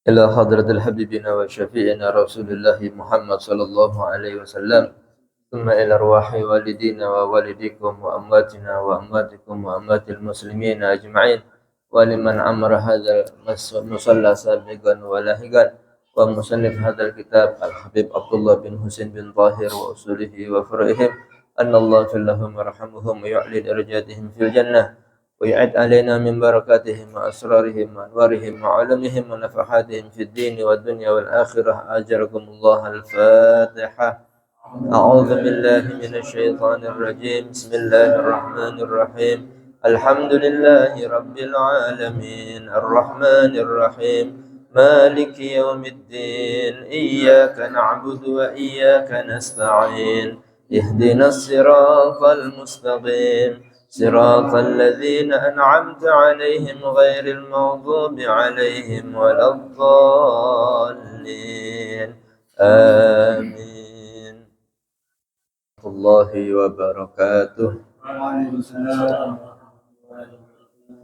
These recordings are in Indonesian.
إلى حضرة الحبيبنا وشفيعنا رسول الله محمد صلى الله عليه وسلم، ثم إلى أرواح والدينا ووالديكم وأمواتنا وأمواتكم وأموات المسلمين أجمعين، ولمن عمر هذا المصلى سابقا ولاحقا، ومصنف هذا الكتاب الحبيب عبد الله بن حسين بن طاهر وأصوله وفرعهم، أن الله يغفر لهم ويرحمهم ويعلي درجاتهم في الجنة، ويعد علينا من بركاتهم وأسرارهم وأنوارهم وعلمهم ونفحاتهم في الدين والدنيا والآخرة. أجركم الله. الفاتحة. أعوذ بالله من الشيطان الرجيم. بسم الله الرحمن الرحيم. الحمد لله رب العالمين الرحمن الرحيم مالك يوم الدين إياك نعبد وإياك نستعين اهدنا الصراط المستقيم صراط الذين أنعمت عليهم غير المغضوب عليهم ولا الضالين آمين. الله وبركاته.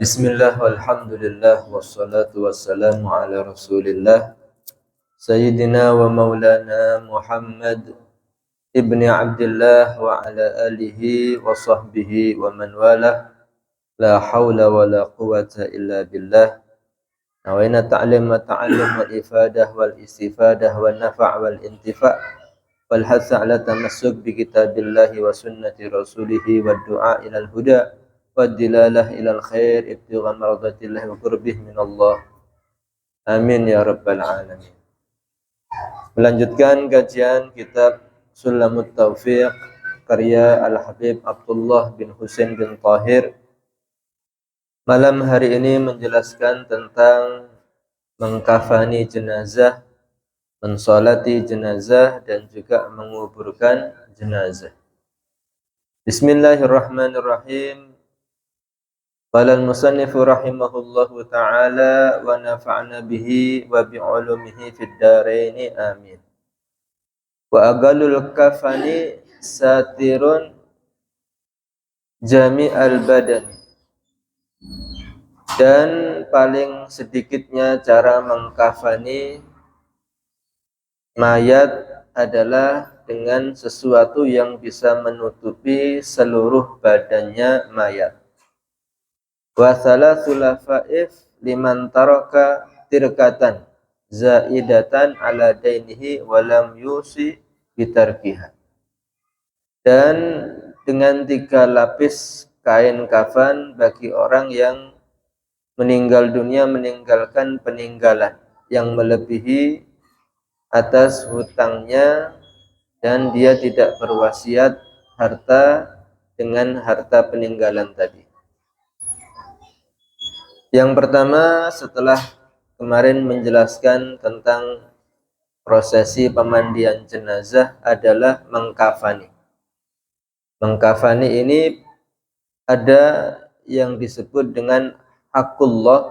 Bismillah walhamdulillah wassalatu wassalamu ala rasulillah Sayyidina wa maulana Muhammad ibni Abdillah wa ala alihi wa sahbihi wa man walah. La hawla wa la quwata illa billah. Nawaina ta'lim wa ta'allum wal ifadah wal istifadah wal nafa' wal intifa' wal hatha ala tamassuk bi kitabillahi wa sunnati rasulihi wa du'a ilal huda wa dilalah ilal khair ibtigha maradatillahi wa qurbih minallah. Amin ya rabbal alamin. Melanjutkan kajian kitab Sulamut Taufiq karya Al-Habib Abdullah bin Husain bin Tahir. Malam hari ini menjelaskan tentang mengkafani jenazah, mensolati jenazah, dan juga menguburkan jenazah. Bismillahirrahmanirrahim. Qala al-musannifu rahimahullahu ta'ala wa nafa'na bihi wa bi'ulumihi fid dharaini amin. Wa agalul kafani satirun jami'al badan. Dan paling sedikitnya cara mengkafani mayat adalah dengan sesuatu yang bisa menutupi seluruh badannya mayat. Wa thalathu lafaif liman taraka tirkatan zaidatan ala dainihi wa lam yusi bitarkiha. Dan dengan 3 lapis kain kafan bagi orang yang meninggal dunia meninggalkan peninggalan yang melebihi atas hutangnya dan dia tidak berwasiat harta dengan harta peninggalan tadi. Yang pertama, setelah kemarin menjelaskan tentang prosesi pemandian jenazah adalah mengkafani. Mengkafani ini ada yang disebut dengan hakullah,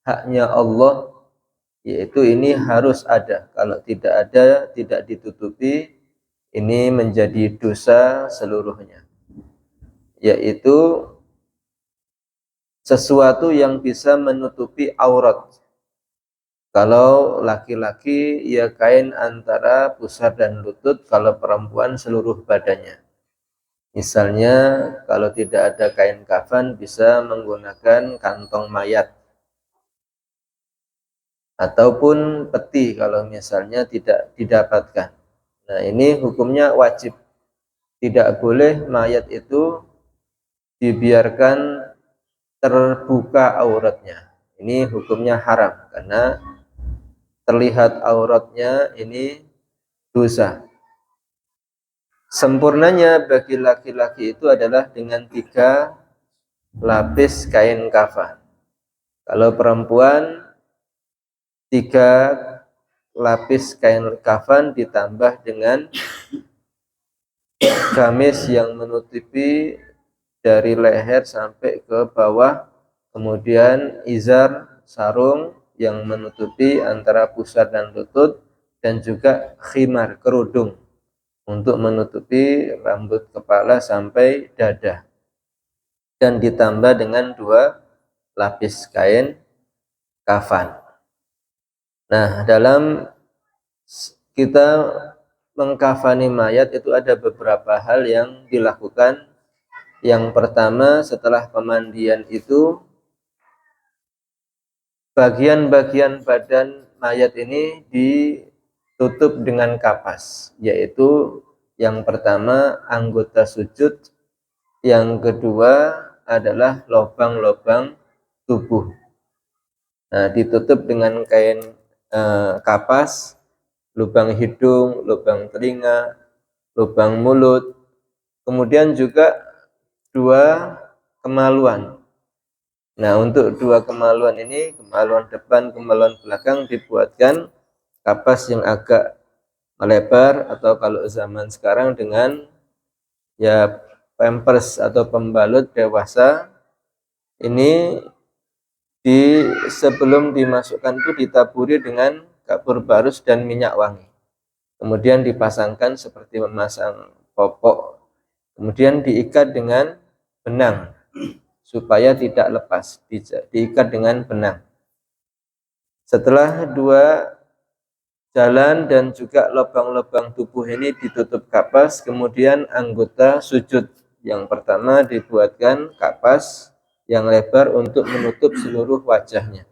haknya Allah, yaitu ini harus ada. Kalau tidak ada, tidak ditutupi, ini menjadi dosa seluruhnya, yaitu sesuatu yang bisa menutupi aurat. Kalau laki-laki ya kain antara pusar dan lutut, kalau perempuan seluruh badannya. Misalnya kalau tidak ada kain kafan bisa menggunakan kantong mayat ataupun peti kalau misalnya tidak didapatkan. Nah, ini hukumnya wajib. Tidak boleh mayat itu dibiarkan terbuka auratnya. Ini hukumnya haram karena terlihat auratnya ini dosa. Sempurnanya bagi laki-laki itu adalah dengan 3 lapis kain kafan. Kalau perempuan 3 lapis kain kafan ditambah dengan gamis yang menutupi dari leher sampai ke bawah, kemudian izar, sarung yang menutupi antara pusar dan lutut, dan juga khimar, kerudung untuk menutupi rambut kepala sampai dada, dan ditambah dengan 2 lapis kain kafan. Nah, dalam kita mengkafani mayat itu ada beberapa hal yang dilakukan. Yang pertama, setelah pemandian itu bagian-bagian badan mayat ini ditutup dengan kapas, yaitu yang pertama anggota sujud, yang kedua adalah lubang-lubang tubuh. Nah, ditutup dengan kain kapas, lubang hidung, lubang telinga, lubang mulut, kemudian juga dua kemaluan. Nah, untuk dua kemaluan ini, kemaluan depan, kemaluan belakang, dibuatkan kapas yang agak melebar, atau kalau zaman sekarang dengan ya pampers atau pembalut dewasa. Ini sebelum dimasukkan itu ditaburi dengan kapur barus dan minyak wangi. Kemudian dipasangkan seperti memasang popok. Kemudian diikat dengan benang supaya tidak lepas, diikat dengan benang. Setelah dua jalan dan juga lubang-lubang tubuh ini ditutup kapas, kemudian anggota sujud yang pertama dibuatkan kapas yang lebar untuk menutup seluruh wajahnya.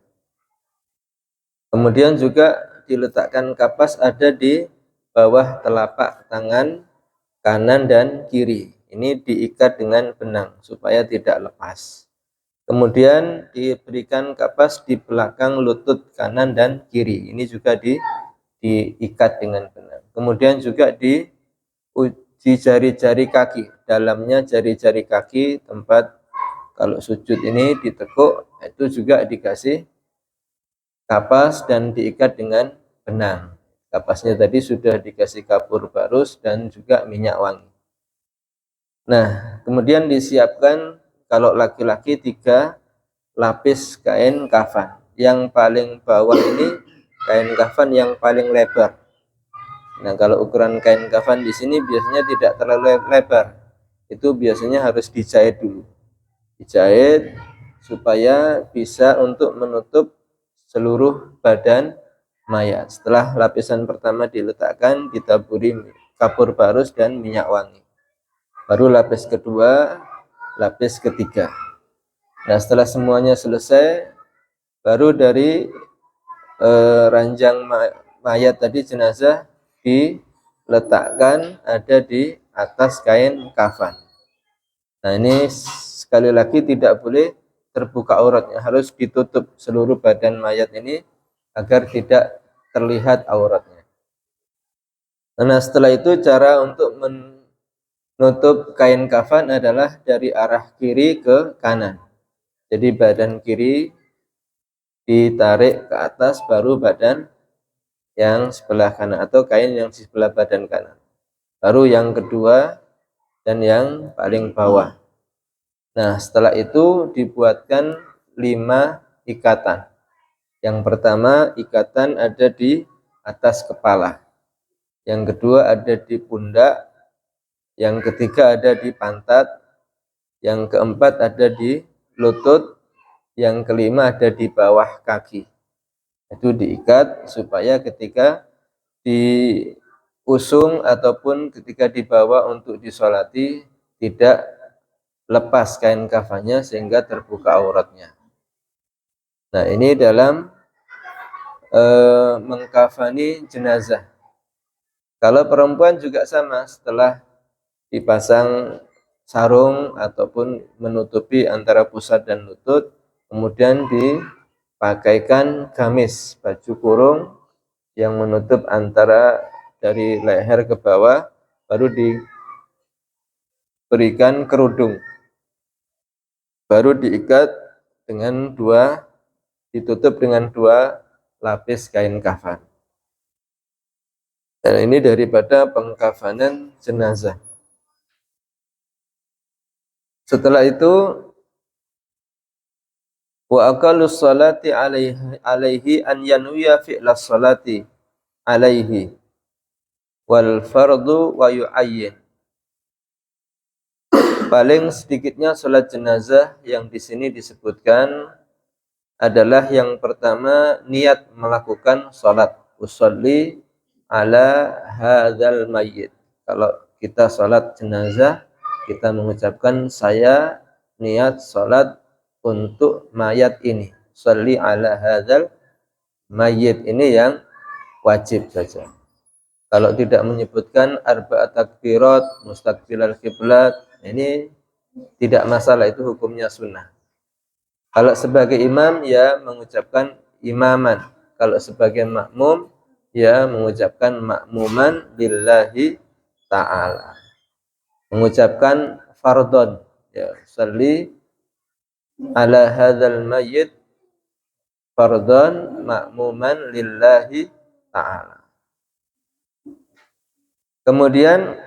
Kemudian juga diletakkan kapas ada di bawah telapak tangan kanan dan kiri. Ini diikat dengan benang supaya tidak lepas. Kemudian diberikan kapas di belakang lutut kanan dan kiri. Ini juga diikat dengan benang. Kemudian juga di jari-jari kaki. Dalamnya jari-jari kaki, tempat kalau sujud ini ditekuk, itu juga dikasih kapas dan diikat dengan benang. Kapasnya tadi sudah dikasih kapur barus dan juga minyak wangi. Nah, kemudian disiapkan kalau laki-laki 3 lapis kain kafan. Yang paling bawah ini kain kafan yang paling lebar. Nah, kalau ukuran kain kafan di sini biasanya tidak terlalu lebar. Itu biasanya harus dijahit dulu. Dijahit supaya bisa untuk menutup seluruh badan mayat. Setelah lapisan pertama diletakkan, ditaburi kapur barus dan minyak wangi. Baru lapis kedua, lapis ketiga. Nah, setelah semuanya selesai, baru dari ranjang mayat tadi, jenazah, diletakkan ada di atas kain kafan. Nah, ini sekali lagi tidak boleh terbuka auratnya, harus ditutup seluruh badan mayat ini agar tidak terlihat auratnya. Nah, setelah itu cara untuk menutup kain kafan adalah dari arah kiri ke kanan. Jadi badan kiri ditarik ke atas, baru badan yang sebelah kanan atau kain yang di sebelah badan kanan. Baru yang kedua dan yang paling bawah. Nah, setelah itu dibuatkan 5 ikatan. Yang pertama, ikatan ada di atas kepala. Yang kedua ada di pundak. Yang ketiga ada di pantat. Yang keempat ada di lutut. Yang kelima ada di bawah kaki. Itu diikat supaya ketika diusung ataupun ketika dibawa untuk disolati tidak lepas kain kafannya sehingga terbuka auratnya. Nah, ini dalam mengkafani jenazah. Kalau perempuan juga sama, setelah dipasang sarung ataupun menutupi antara pusat dan lutut, kemudian dipakaikan gamis, baju kurung yang menutup antara dari leher ke bawah, baru diberikan kerudung, baru diikat dengan ditutup dengan 2 lapis kain kafan. Dan ini daripada pengkafanan jenazah. Setelah itu, wa aqallus salati alaihi an yanwiya fi'las salati alaihi wal fardu wa yu'ayyin. Paling sedikitnya salat jenazah yang di sini disebutkan adalah yang pertama niat melakukan salat. Usolli ala hadzal mayyit. Kalau kita salat jenazah, kita mengucapkan saya niat salat untuk mayat ini. Sholli ala hadzal mayyit, ini yang wajib saja. Kalau tidak menyebutkan arba'at takbirat mustaqbilal kiblat, ini tidak masalah, itu hukumnya sunnah. Kalau sebagai imam ya mengucapkan imaman. Kalau sebagai makmum ya mengucapkan makmuman lillahi ta'ala. Mengucapkan fardhon, ya sholli ala hadzal mayyit fardhon makmuman lillahi ta'ala. Kemudian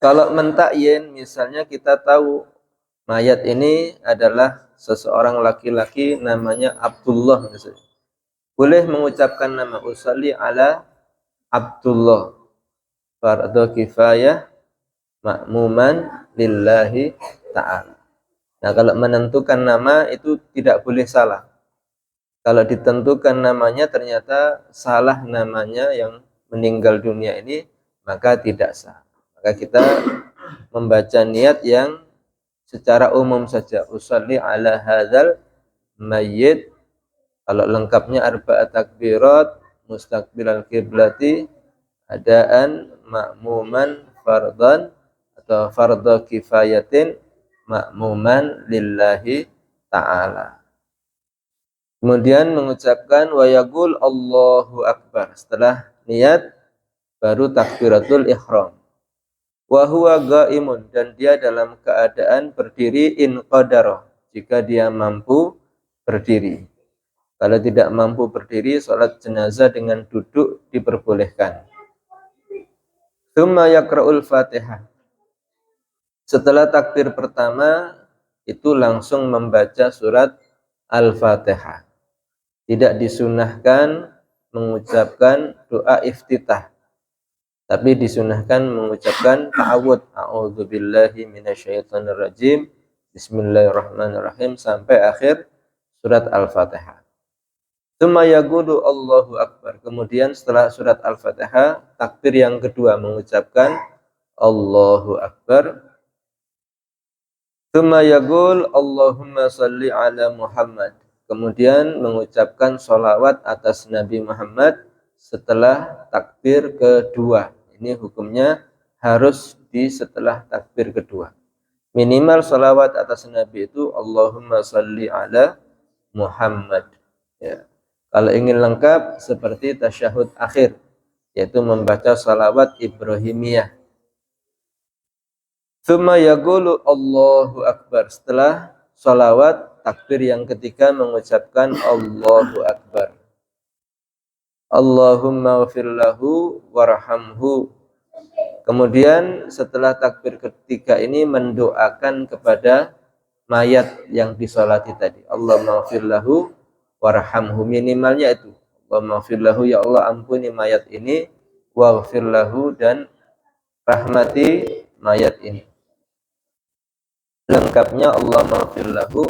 kalau mentakyin, misalnya kita tahu mayat ini adalah seseorang laki-laki namanya Abdullah misalnya. Boleh mengucapkan nama usolli ala Abdullah, fardhu kifayah makmuman lillahi ta'ala. Nah, kalau menentukan nama itu tidak boleh salah. Kalau ditentukan namanya ternyata salah namanya yang meninggal dunia ini, maka tidak sah. Maka kita membaca niat yang secara umum saja. Usolli ala hadzal mayyit. Kalau lengkapnya arba'at takbirat mustaqbilal kiblati adaan makmuman fardhan atau fardhu kifayatin makmuman lillahi ta'ala. Kemudian mengucapkan wa yaqul Allahu akbar. Setelah niat baru takbiratul ihram. Wa huwa qaimun, dan dia dalam keadaan berdiri in qadara, jika dia mampu berdiri. Kalau tidak mampu berdiri, salat jenazah dengan duduk diperbolehkan. Tsumma yaqra'ul Fatihah. Setelah takbir pertama itu langsung membaca surat Al-Fatihah. Tidak disunahkan mengucapkan doa iftitah, tapi disunahkan mengucapkan ta'awud, a'udzubillahi minasyaitonirrajim, bismillahirrahmanirrahim, sampai akhir surat Al-Fatihah. Tsumma yaqulu Allahu akbar. Kemudian setelah surat Al-Fatihah, takbir yang kedua mengucapkan Allahu akbar. Tsumma yaqul Allahumma shalli ala Muhammad. Kemudian mengucapkan sholawat atas Nabi Muhammad setelah takbir kedua. Ini hukumnya harus di setelah takbir kedua. Minimal sholawat atas Nabi itu Allahumma shalli ala Muhammad. Ya. Kalau ingin lengkap seperti tasyahud akhir, yaitu membaca sholawat Ibrahimiyah. Tsumma yaqulu Allahu akbar. Setelah sholawat takbir yang ketiga mengucapkan Allahu akbar. Allahumma ghfir lahu warhamhu. Kemudian setelah takbir ketiga ini mendoakan kepada mayat yang disolati tadi. Allahumma ghfir lahu warhamhu. Minimalnya itu. Allahumma ghfir lahu, ya Allah ampuni mayat ini, waghfir lahu, dan rahmati mayat ini. Lengkapnya Allahumma ghfir lahu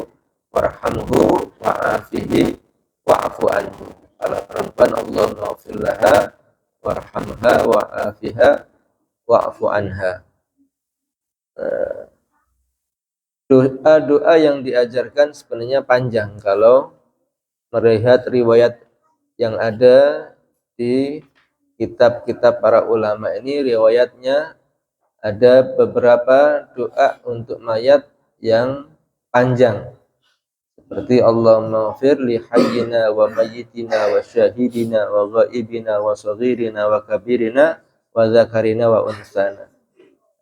warhamhu wa'afihi wa'fu anhu. Kalau perempuan Allahumma ghfir laha warhamha wa'afiha wa'fu anha. Doa-doa yang diajarkan sebenarnya panjang kalau melihat riwayat yang ada di kitab-kitab para ulama ini. Riwayatnya ada beberapa doa untuk mayat yang panjang, seperti Allahumma ghfir li hayyina wa mayyitina wa syahidina wa ghaibina wa saghirina wa kabirina wa zakarina wa unsana.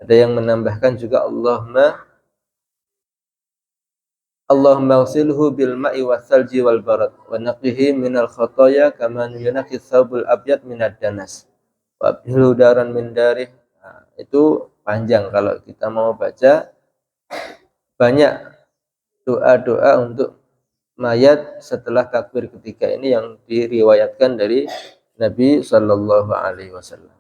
Ada yang menambahkan juga Allahumma ghsilhu bil ma'i was salji wal barad wa naqihi minal khotoya kama yunaqi thawbul abyad minad danas wa abdilhu daran min darih. Nah, itu panjang kalau kita mau baca. Banyak doa-doa untuk mayat setelah takbir ketiga ini yang diriwayatkan dari Nabi Shallallahu Alaihi Wasallam.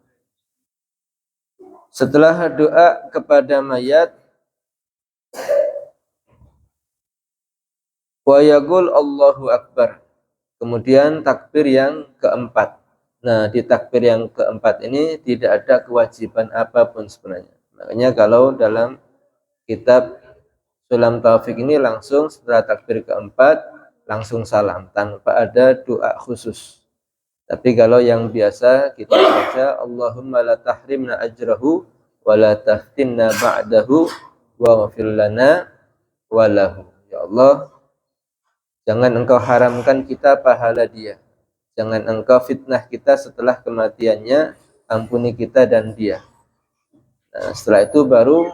Setelah doa kepada mayat, Wa yaqul Allahu Akbar. Kemudian takbir yang keempat. Nah, di takbir yang keempat ini tidak ada kewajiban apapun sebenarnya. Makanya kalau dalam kitab Sulam Taufik ini langsung setelah takbir keempat langsung salam tanpa ada doa khusus. Tapi kalau yang biasa kita baca Allahumma la tahrimna ajrahu wa la taftinna ba'dahu wa ghfir lana wa lahu. Ya Allah, jangan engkau haramkan kita pahala dia. Jangan engkau fitnah kita setelah kematiannya, ampuni kita dan dia. Nah, setelah itu baru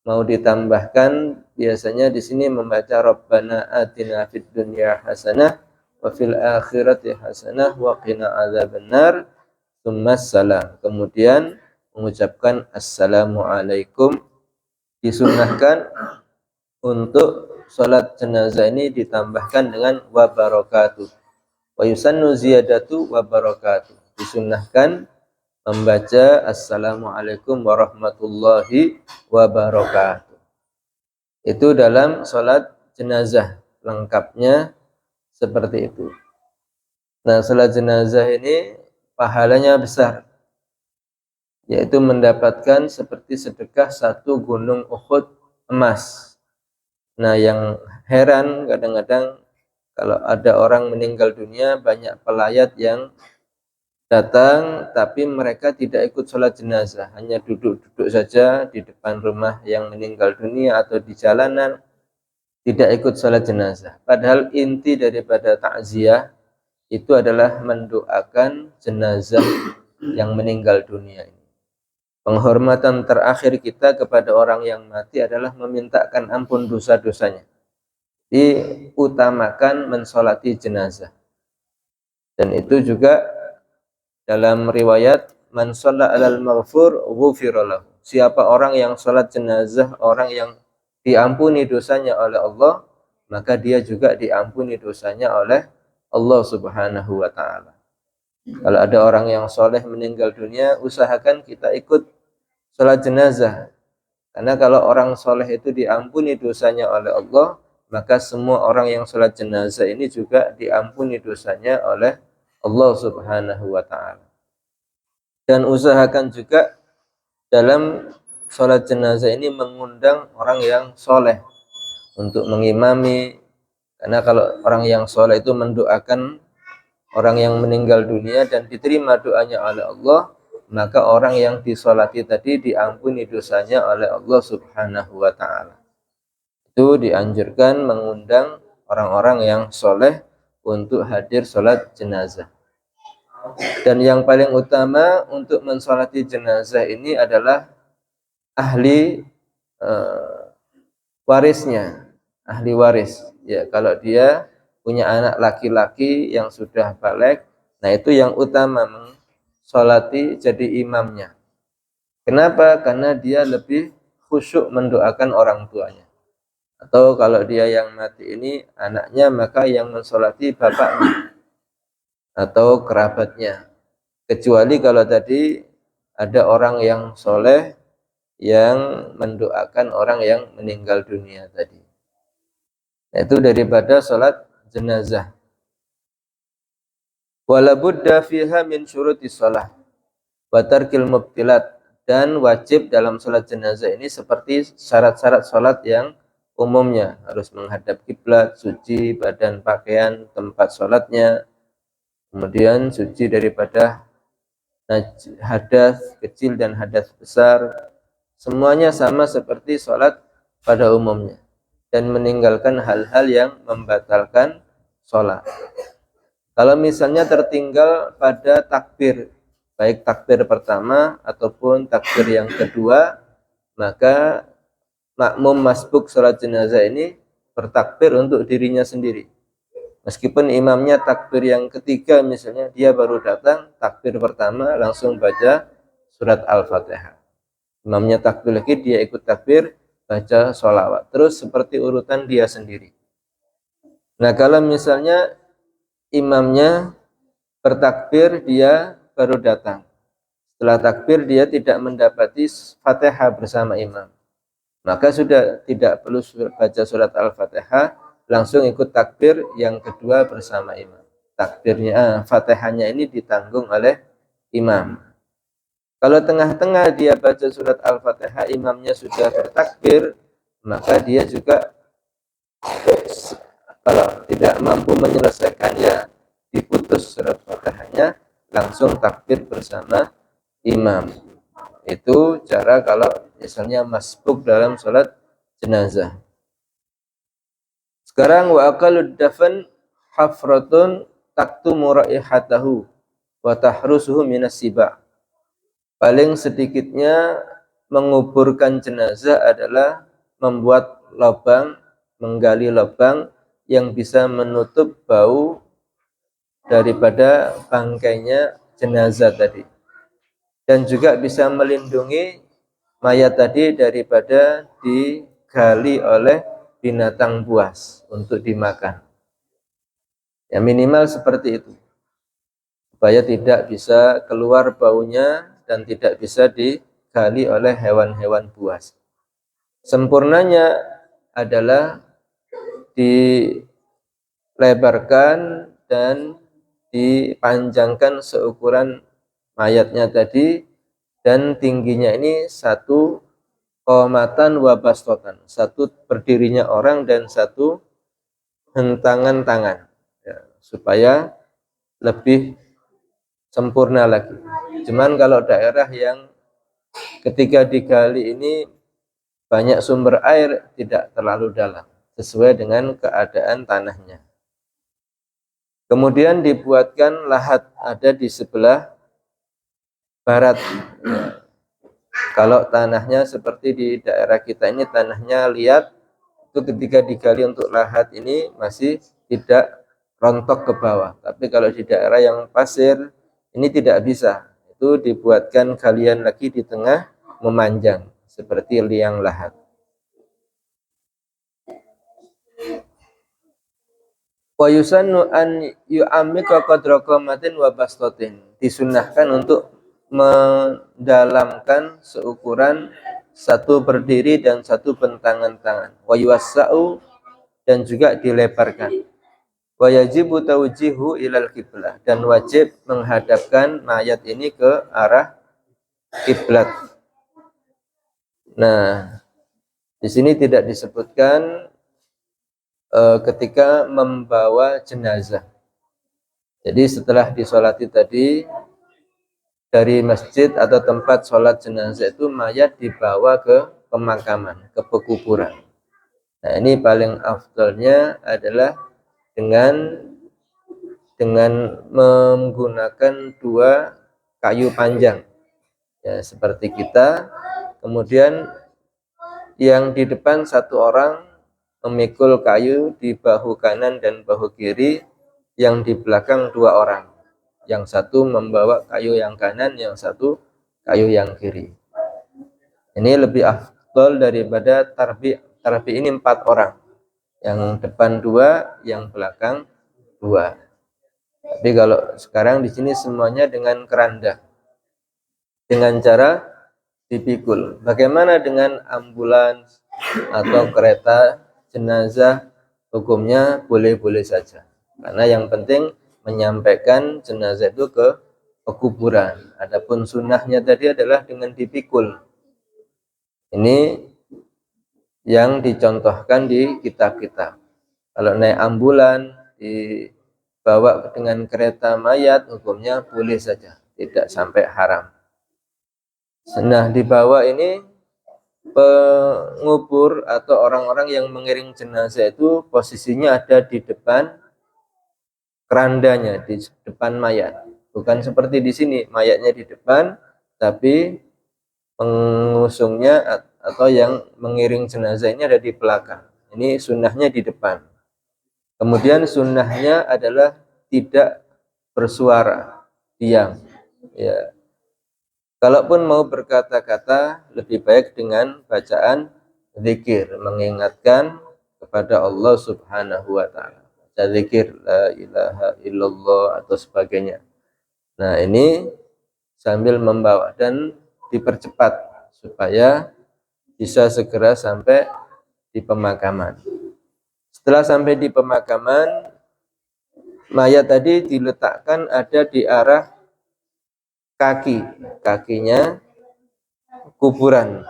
mau ditambahkan biasanya di sini membaca Rabbana atina fid dunya hasanah wa fil akhirati hasanah wa qina adzabannar tsummas salam. Kemudian mengucapkan assalamualaikum. Disunnahkan untuk salat jenazah ini ditambahkan dengan wa barakatuh. Wa yusannu ziyadatu wa barakatuh. Disunnahkan membaca assalamualaikum warahmatullahi wabarakatuh. Itu dalam salat jenazah, lengkapnya seperti itu. Nah, salat jenazah ini pahalanya besar, yaitu mendapatkan seperti sedekah 1 gunung Uhud emas. Nah, yang heran kadang-kadang kalau ada orang meninggal dunia, banyak pelayat yang datang tapi mereka tidak ikut sholat jenazah, hanya duduk-duduk saja di depan rumah yang meninggal dunia atau di jalanan, tidak ikut sholat jenazah. Padahal inti daripada takziah itu adalah mendoakan jenazah yang meninggal dunia ini. Penghormatan terakhir kita kepada orang yang mati adalah memintakan ampun dosa-dosanya. Diutamakan mensolati jenazah. Dan itu juga dalam riwayat man shalla 'alal maghfur ghufira lahu. Siapa orang yang salat jenazah orang yang diampuni dosanya oleh Allah, maka dia juga diampuni dosanya oleh Allah Subhanahu wa taala. Kalau ada orang yang soleh meninggal dunia, usahakan kita ikut salat jenazah. Karena kalau orang soleh itu diampuni dosanya oleh Allah, maka semua orang yang salat jenazah ini juga diampuni dosanya oleh Allah Subhanahu wa taala. Dan usahakan juga dalam sholat jenazah ini mengundang orang yang soleh untuk mengimami, karena kalau orang yang soleh itu mendoakan orang yang meninggal dunia dan diterima doanya oleh Allah, maka orang yang disolati tadi diampuni dosanya oleh Allah Subhanahu wa taala. Itu dianjurkan mengundang orang-orang yang soleh untuk hadir sholat jenazah. Dan yang paling utama untuk mensolati jenazah ini adalah ahli warisnya, ahli waris. Ya, kalau dia punya anak laki-laki yang sudah balik, nah itu yang utama mensolati jadi imamnya. Kenapa? Karena dia lebih khusyuk mendoakan orang tuanya. Atau kalau dia yang mati ini anaknya, maka yang mensolati bapaknya atau kerabatnya. Kecuali kalau tadi ada orang yang soleh yang mendoakan orang yang meninggal dunia tadi. Itu daripada sholat jenazah. Wala budda fiha min syurutis shalah wa tarkil mubtilat. Dan wajib dalam sholat jenazah ini seperti syarat-syarat sholat yang umumnya, harus menghadap kiblat, suci badan, pakaian, tempat sholatnya, kemudian suci daripada hadas kecil dan hadas besar, semuanya sama seperti sholat pada umumnya, dan meninggalkan hal-hal yang membatalkan sholat. Kalau misalnya tertinggal pada takbir, baik takbir pertama ataupun takbir yang kedua, maka makmum masbuk sholat jenazah ini bertakbir untuk dirinya sendiri. Meskipun imamnya takbir yang ketiga misalnya, dia baru datang, takbir pertama langsung baca surat Al-Fatihah. Imamnya takbir lagi, dia ikut takbir, baca sholawat. Terus seperti urutan dia sendiri. Nah, kalau misalnya imamnya bertakbir, dia baru datang. Setelah takbir, dia tidak mendapati Fatihah bersama imam. Maka sudah tidak perlu baca surat Al-Fatihah, langsung ikut takbir yang kedua bersama imam. Takbirnya, Fatihahnya ini ditanggung oleh imam. Kalau tengah-tengah dia baca surat Al-Fatihah, imamnya sudah bertakbir, maka dia juga kalau tidak mampu menyelesaikan ya diputus surat Fatihahnya, langsung takbir bersama imam. Itu cara kalau misalnya masbuk dalam sholat jenazah. Sekarang wa aqallud dafan hafratun taktumu raihatahu wa tahrusuhu minas siba. Paling sedikitnya menguburkan jenazah adalah membuat lubang, menggali lubang yang bisa menutup bau daripada bangkainya jenazah tadi. Dan juga bisa melindungi mayat tadi daripada digali oleh binatang buas untuk dimakan. Ya minimal seperti itu. Supaya tidak bisa keluar baunya dan tidak bisa digali oleh hewan-hewan buas. Sempurnanya adalah dilebarkan dan dipanjangkan seukuran mayatnya tadi, dan tingginya ini 1 qomatan wa bastotan, 1 berdirinya orang dan 1 hentangan tangan, ya, supaya lebih sempurna lagi. Cuman kalau daerah yang ketika digali ini banyak sumber air, tidak terlalu dalam, sesuai dengan keadaan tanahnya. Kemudian dibuatkan lahat ada di sebelah barat. Ya. Kalau tanahnya seperti di daerah kita ini tanahnya liat, itu ketika digali untuk lahat ini masih tidak rontok ke bawah. Tapi kalau di daerah yang pasir ini tidak bisa. Itu dibuatkan galian lagi di tengah memanjang seperti liang lahat. Wa yusannu an yu'ammika qadra qamatin wa bastatin. Disunnahkan untuk mendalamkan seukuran 1 berdiri dan 1 bentangan tangan. Wa yuwassa'u, dan juga dilebarkan. Wa yajibu tawjihu ilal qiblah, dan wajib menghadapkan mayat ini ke arah kiblat. Nah, di sini tidak disebutkan ketika membawa jenazah. Jadi setelah disolati tadi, dari masjid atau tempat sholat jenazah itu mayat dibawa ke pemakaman, ke pekuburan. Nah ini paling afdalnya adalah dengan menggunakan 2 kayu panjang, ya seperti kita. Kemudian yang di depan 1 orang memikul kayu di bahu kanan dan bahu kiri, yang di belakang 2 orang. Yang 1 membawa kayu yang kanan, yang 1 kayu yang kiri. Ini lebih afdal daripada tarbi. Tarbi ini 4 orang. Yang depan 2, yang belakang 2. Tapi kalau sekarang di sini semuanya dengan keranda. Dengan cara dipikul. Bagaimana dengan ambulans atau kereta jenazah? Hukumnya boleh-boleh saja. Karena yang penting menyampaikan jenazah itu ke pekuburan. Adapun sunnahnya tadi adalah dengan dipikul. Ini yang dicontohkan di kitab-kitab. Kalau naik ambulan dibawa dengan kereta mayat, hukumnya boleh saja, tidak sampai haram. Nah, dibawa ini pengubur atau orang-orang yang mengiring jenazah itu posisinya ada di depan kerandanya, di depan mayat. Bukan seperti di sini, mayatnya di depan, tapi pengusungnya atau yang mengiring jenazah ini ada di belakang. Ini sunnahnya di depan. Kemudian sunnahnya adalah tidak bersuara, diam. Ya. Kalaupun mau berkata-kata, lebih baik dengan bacaan zikir, mengingatkan kepada Allah Subhanahu wa Ta'ala. Zikir la ilaha illallah atau sebagainya. Nah ini sambil membawa dan dipercepat supaya bisa segera sampai di pemakaman. Setelah sampai di pemakaman, mayat tadi diletakkan ada di arah kakinya kuburan.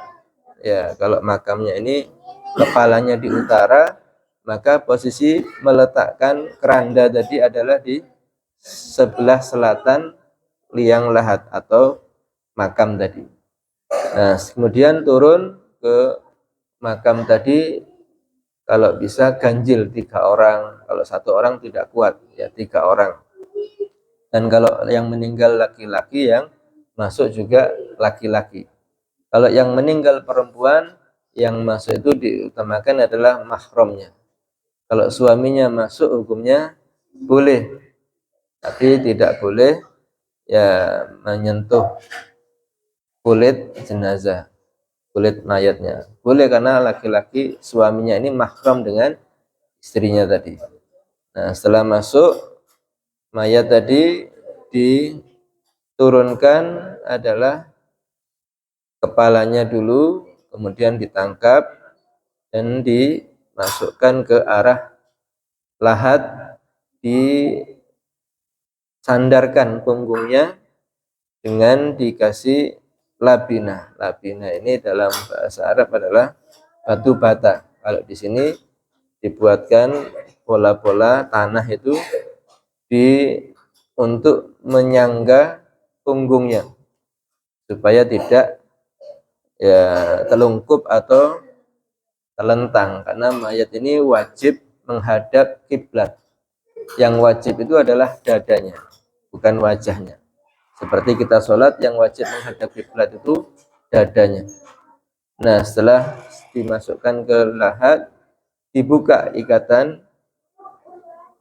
Ya, kalau makamnya ini kepalanya di utara, maka posisi meletakkan keranda tadi adalah di sebelah selatan liang lahat atau makam tadi. Nah, kemudian turun ke makam tadi, kalau bisa ganjil 3 orang, kalau 1 orang tidak kuat, ya 3 orang. Dan kalau yang meninggal laki-laki, yang masuk juga laki-laki. Kalau yang meninggal perempuan, yang masuk itu diutamakan adalah mahramnya. Kalau suaminya masuk, hukumnya boleh, tapi tidak boleh ya menyentuh kulit jenazah, kulit mayatnya. Boleh karena laki-laki suaminya ini mahram dengan istrinya tadi. Nah, setelah masuk, mayat tadi diturunkan adalah kepalanya dulu, kemudian ditangkap dan dimasukkan ke arah lahat, disandarkan punggungnya dengan dikasih labina. Labina ini dalam bahasa Arab adalah batu bata. Kalau di sini dibuatkan bola-bola tanah itu untuk menyangga punggungnya supaya tidak ya telungkup atau telentang, karena mayat ini wajib menghadap kiblat. Yang wajib itu adalah dadanya, bukan wajahnya. Seperti kita sholat, yang wajib menghadap kiblat itu dadanya. Nah, setelah dimasukkan ke lahat, dibuka ikatan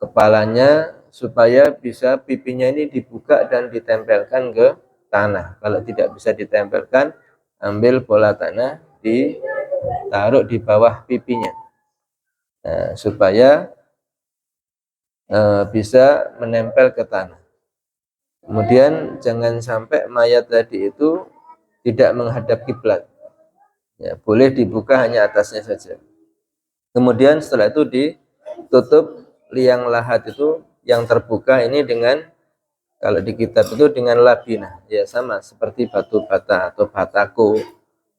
kepalanya supaya bisa pipinya ini dibuka dan ditempelkan ke tanah. Kalau tidak bisa ditempelkan, ambil bola tanah, ditaruh di bawah pipinya, nah, supaya bisa menempel ke tanah. Kemudian jangan sampai mayat tadi itu tidak menghadap kiblat. Ya, boleh dibuka hanya atasnya saja. Kemudian setelah itu ditutup liang lahat itu yang terbuka ini dengan, kalau di kitab itu dengan labinah, ya sama seperti batu bata atau batako.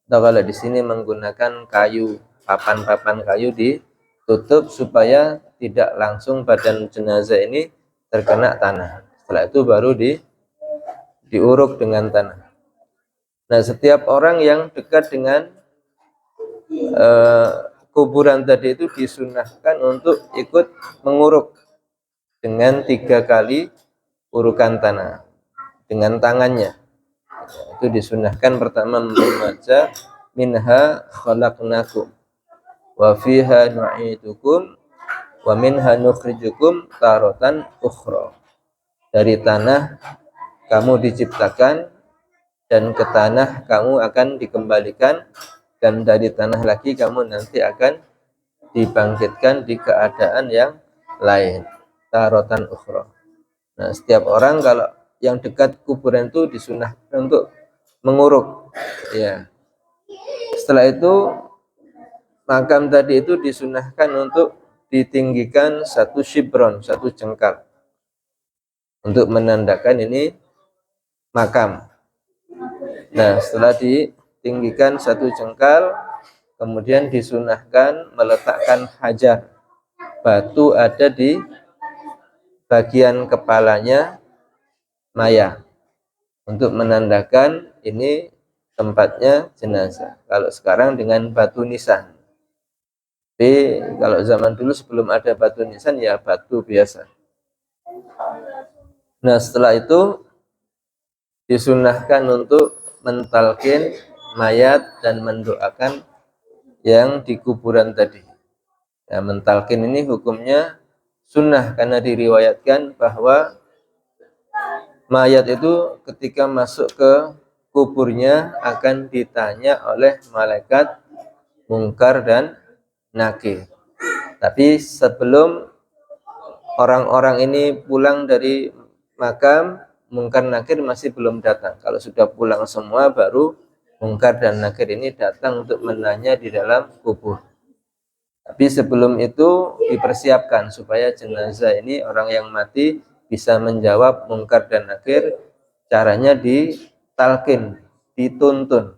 Atau kalau di sini menggunakan kayu, papan-papan kayu ditutup supaya tidak langsung badan jenazah ini terkena tanah. Setelah itu baru diuruk dengan tanah. Nah, setiap orang yang dekat dengan kuburan tadi itu disunahkan untuk ikut menguruk dengan 3 kali urukan tanah dengan tangannya. Itu disunahkan. Pertama membaca minha khalaqnakum wa fiha nu'idukum wa minha nukhrijukum taratan ukhra. Dari tanah kamu diciptakan dan ke tanah kamu akan dikembalikan, dan dari tanah lagi kamu nanti akan dibangkitkan di keadaan yang lain. Taratan ukhra. Nah, setiap orang kalau yang dekat kuburan itu disunahkan untuk menguruk. Ya. Setelah itu makam tadi itu disunahkan untuk ditinggikan 1 shibron, 1 jengkal, untuk menandakan ini makam. Nah, setelah ditinggikan 1 jengkal, kemudian disunahkan meletakkan hajar, batu ada di bagian kepalanya mayat, untuk menandakan ini tempatnya jenazah. Kalau sekarang dengan batu nisan. Tapi kalau zaman dulu sebelum ada batu nisan ya batu biasa. Nah, setelah itu disunahkan untuk mentalkin mayat dan mendoakan yang di kuburan tadi. Ya, mentalkin ini hukumnya sunnah karena diriwayatkan bahwa mayat itu ketika masuk ke kuburnya akan ditanya oleh malaikat Mungkar dan Nakir. Tapi sebelum orang-orang ini pulang dari makam, Mungkar Nakir masih belum datang. Kalau sudah pulang semua, baru Mungkar dan Nakir ini datang untuk menanya di dalam kubur. Tapi sebelum itu dipersiapkan supaya jenazah ini orang yang mati bisa menjawab mungkar dan nakir. Caranya ditalkin, dituntun.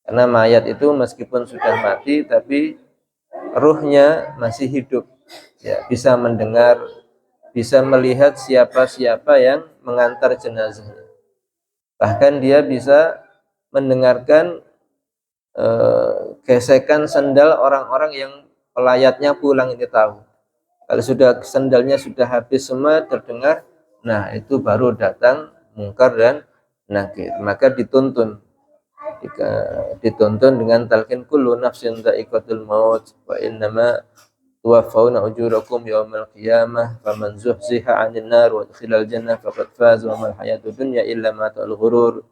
Karena mayat itu meskipun sudah mati tapi ruhnya masih hidup. Ya, bisa mendengar, bisa melihat siapa-siapa yang mengantar jenazahnya. Bahkan dia bisa mendengarkan gesekan sendal orang-orang yang pelayatnya pulang ini tahu. Kalau sudah sendalnya sudah habis semua terdengar, nah itu baru datang mungkar dan nakir. Maka dituntun dengan talqin kullu nafsin dha'iqatul maut wa innama tuwaffawna ujurakum yaumal qiyamah faman zuhziha 'anil nar wa udkhilal jannah faqad faz wa mal hayatud dunya illa mata'ul ghurur.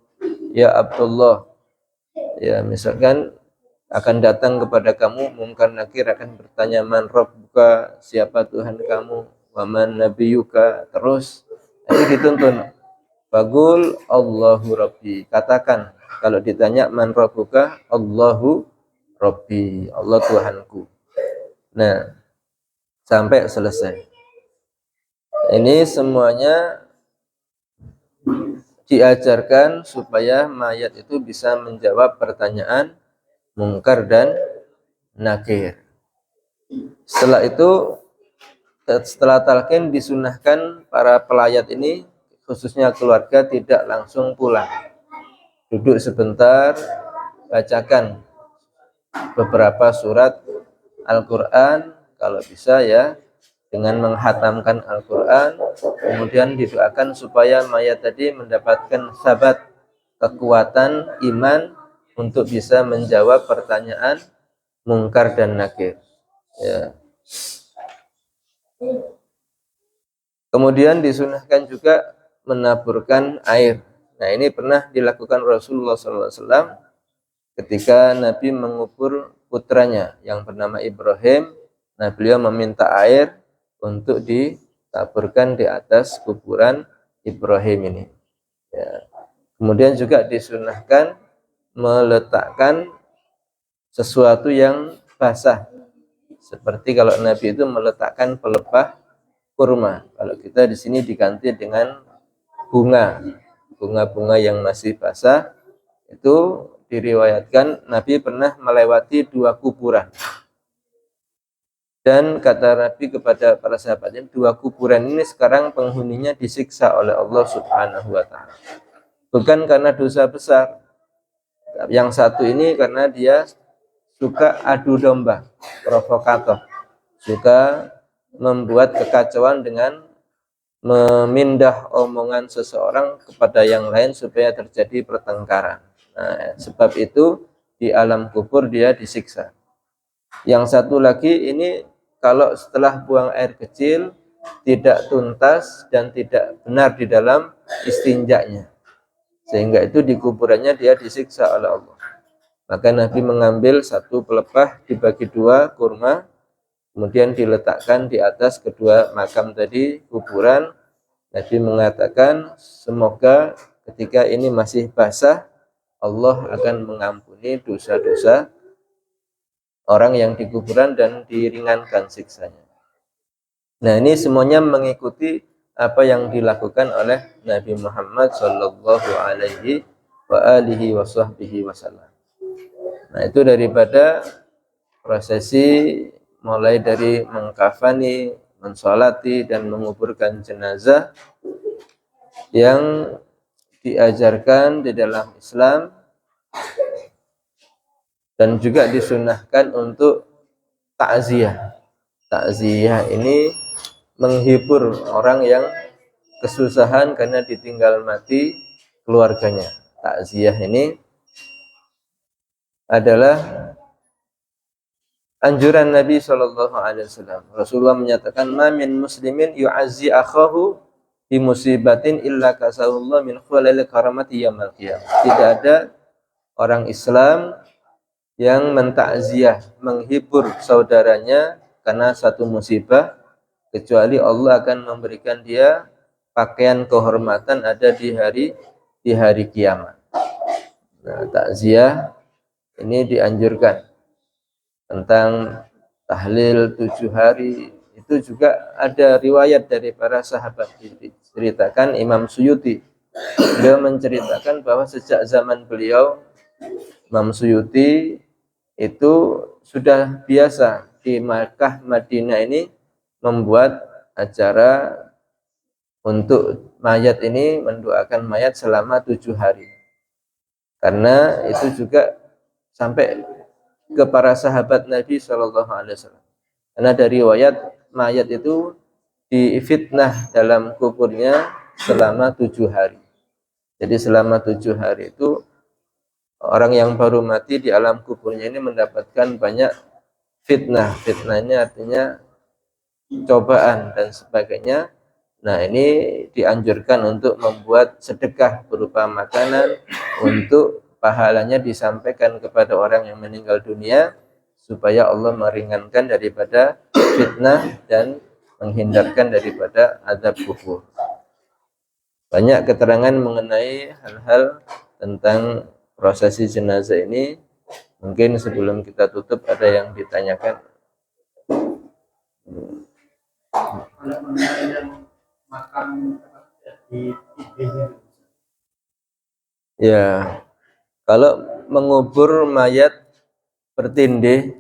Ya Abdullah, ya misalkan akan datang kepada kamu mungkar nakir, akan bertanya man rabbuka, siapa Tuhan kamu, wa man nabiyuka, terus itu dituntun bagul Allahu Rabbi, katakan kalau ditanya man rabbuka, Allahu Rabbi, Allah Tuhanku. Nah, sampai selesai. Ini semuanya diajarkan supaya mayat itu bisa menjawab pertanyaan mungkar dan nakir. Setelah itu, setelah talqin disunahkan para pelayat ini, khususnya keluarga, tidak langsung pulang. Duduk sebentar, bacakan beberapa surat Al-Quran, kalau bisa ya, dengan menghatamkan Al-Quran, kemudian didoakan supaya mayat tadi mendapatkan sabat, kekuatan iman untuk bisa menjawab pertanyaan mungkar dan nakir. Ya. Kemudian disunahkan juga menaburkan air. Nah, ini pernah dilakukan Rasulullah SAW ketika Nabi mengubur putranya yang bernama Ibrahim. Nah, beliau meminta air untuk ditaburkan di atas kuburan Ibrahim ini. Ya. Kemudian juga disunahkan meletakkan sesuatu yang basah. Seperti kalau Nabi itu meletakkan pelepah kurma. Kalau kita di sini diganti dengan bunga-bunga yang masih basah. Itu diriwayatkan Nabi pernah melewati 2 kuburan. Dan kata Nabi kepada para sahabatnya, 2 kuburan ini sekarang penghuninya disiksa oleh Allah Subhanahu wa taala. Bukan karena dosa besar. Yang satu ini karena dia suka adu domba, provokator. Suka membuat kekacauan dengan memindah omongan seseorang kepada yang lain supaya terjadi pertengkaran. Nah, sebab itu di alam kubur dia disiksa. Yang satu lagi ini kalau setelah buang air kecil tidak tuntas dan tidak benar di dalam istinjaknya, sehingga itu di kuburannya dia disiksa oleh Allah. Maka Nabi mengambil 1 pelepah, dibagi 2 kurma, kemudian diletakkan di atas kedua makam tadi, kuburan. Nabi mengatakan semoga ketika ini masih basah, Allah akan mengampuni dosa-dosa orang yang di kuburan dan diringankan siksanya. Nah, ini semuanya mengikuti apa yang dilakukan oleh Nabi Muhammad sallallahu alaihi wa alihi wasallam. Nah, itu daripada prosesi mulai dari mengkafani, mensolati dan menguburkan jenazah yang diajarkan di dalam Islam dan juga disunahkan untuk takziah. Takziah ini menghibur orang yang kesusahan karena ditinggal mati keluarganya. Takziah ini adalah anjuran Nabi SAW. Rasulullah menyatakan, "Ma min muslimin yu'azzi akhahu bi musibatin illa kasahullah min khulalil karamati yaumil qiyamah." Tidak ada orang Islam yang mentakziah, menghibur saudaranya karena satu musibah, kecuali Allah akan memberikan dia pakaian kehormatan ada di hari kiamat. Nah, takziah ini dianjurkan tentang tahlil 7 hari. Itu juga ada riwayat dari para sahabat. Diceritakan Imam Suyuti, beliau menceritakan bahwa sejak zaman beliau, Imam Suyuti itu sudah biasa di Makkah Madinah ini membuat acara untuk mayat ini, mendoakan mayat selama 7 hari. Karena itu juga sampai ke para sahabat Nabi SAW. Karena dari riwayat mayat itu difitnah dalam kuburnya selama 7 hari. Jadi selama 7 hari itu orang yang baru mati di alam kuburnya ini mendapatkan banyak fitnah. Fitnah ini artinya cobaan dan sebagainya. Nah, ini dianjurkan untuk membuat sedekah berupa makanan untuk pahalanya disampaikan kepada orang yang meninggal dunia supaya Allah meringankan daripada fitnah dan menghindarkan daripada azab kubur. Banyak keterangan mengenai hal-hal tentang prosesi jenazah ini. Mungkin sebelum kita tutup ada yang ditanyakan. Ya, kalau mengubur mayat bertindih,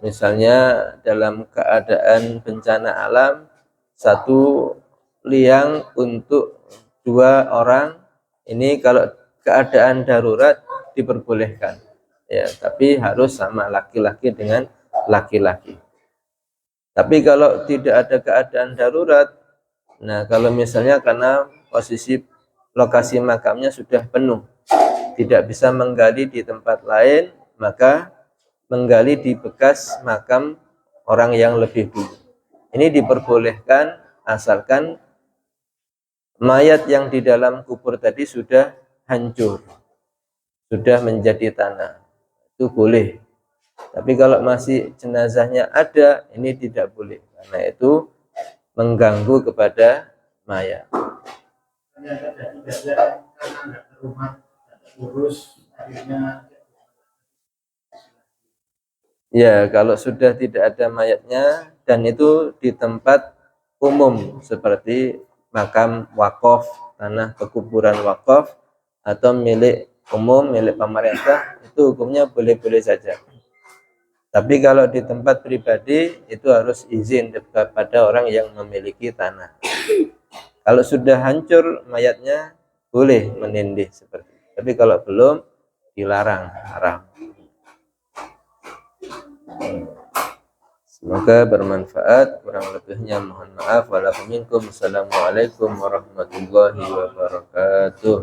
misalnya dalam keadaan bencana alam, satu liang untuk 2 orang, ini kalau keadaan darurat diperbolehkan. Ya, tapi harus sama laki-laki dengan laki-laki. Tapi kalau tidak ada keadaan darurat, nah kalau misalnya karena posisi lokasi makamnya sudah penuh, tidak bisa menggali di tempat lain, maka menggali di bekas makam orang yang lebih dulu. Ini diperbolehkan asalkan mayat yang di dalam kubur tadi sudah hancur, sudah menjadi tanah, itu boleh. Tapi kalau masih jenazahnya ada, ini tidak boleh, karena itu mengganggu kepada mayat. Ya, kalau sudah tidak ada mayatnya dan itu di tempat umum seperti makam wakaf, tanah pekuburan wakaf atau milik umum, milik pemerintah, itu hukumnya boleh-boleh saja. Tapi kalau di tempat pribadi itu harus izin kepada orang yang memiliki tanah. Kalau sudah hancur mayatnya boleh menindih seperti itu. Tapi kalau belum, dilarang, haram. Semoga bermanfaat. Kurang lebihnya mohon maaf. Walaupun minkum. Assalamualaikum warahmatullahi wabarakatuh.